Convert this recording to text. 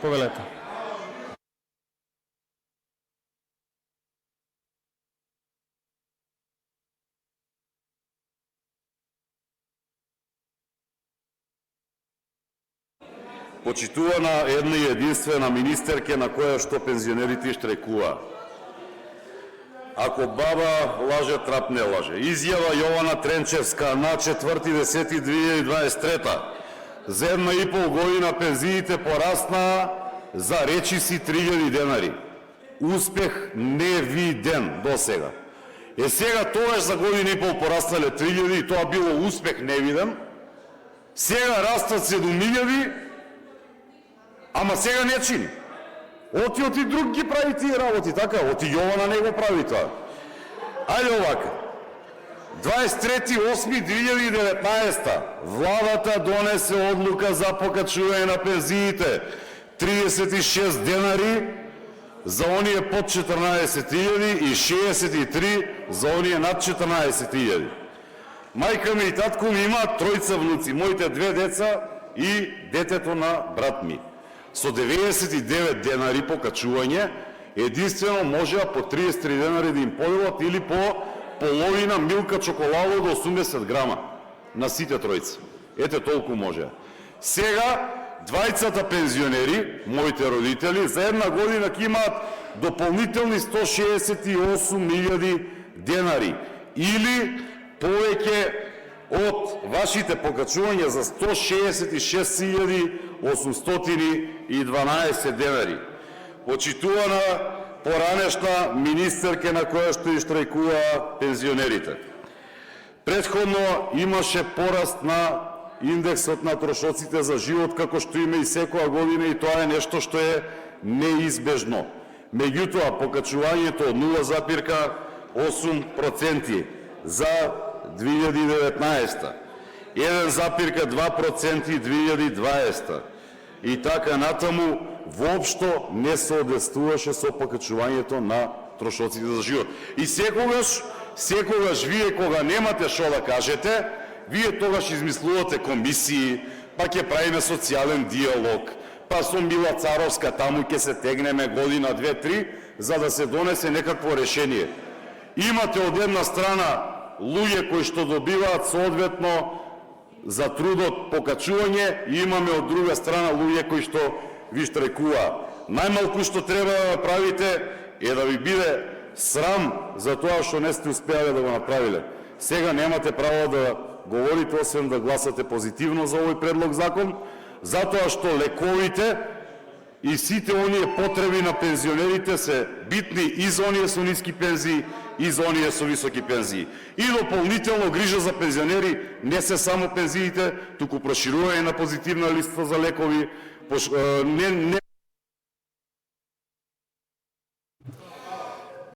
повелете. Почитувана една и единствена министерке на која што пензионерите штрекува. Ако баба лаже, трап не лаже. Изјава Јована Тренчевска на 4.10.2023. За 1,5 година пензиите порасна за речиси 3.000 денари. Успех невиден до сега. Сега тогаш за година и пол пораснале 3.000 и тоа било успех невиден. Сега растат 7.000, ама сега не чини. Оти друг ги прави тие работи, така? Оти Јована не го прави тоа. Ајде овака. 23.8.2019 владата донесе одлука за покачување на пензиите 36 денари за оние под 14.000 и 63 за оние над 14.000. Мајка ми и татко ми имаат тројца внуци, моите две деца и детето на брат ми. Со 99 денари покачување, единствено можеа по 33 денари да им поделат или по половина милка чоколадо до 80 грама на сите тројца. Ете толку можеа. Сега, двајцата пензионери, моите родители, за една година ќе имаат дополнителни 168.000 денари или повеќе од вашите покачувања за 166.812 денари. Почитувана поранешна министерке на која што и штрajкува пензионерите. Предходно имаше пораст на индексот на трошоците за живот, како што има и секоја година, и тоа е нешто што е неизбежно. Меѓутоа, покачувањето од 0,8% за 2019, 1,2% 2020 и така натаму, воопшто не се одестуваше со покачувањето на трошоците за живот. И секогаш вие кога немате што да кажете, вие тогаш измислувате комисии, па ќе правиме социјален диалог, па со Мила Царовска таму ќе се тегнеме година, 2-3, за да се донесе некакво решение. Имате од една страна луѓе кои што добиваат соодветно за трудот покачување и имаме од друга страна луѓе кои што ви штрajкуваат. Најмалку што треба да направите е да ви биде срам за тоа што не сте успеале да го направиле. Сега немате право да говорите, освен да гласате позитивно за овој предлог закон, затоа што лековите и сите оние потреби на пензионерите се битни и за оние со ниски пензии, и за оние со високи пензии. И дополнително грижа за пензионери не се само пензиите, туку проширување на позитивна листа за лекови, не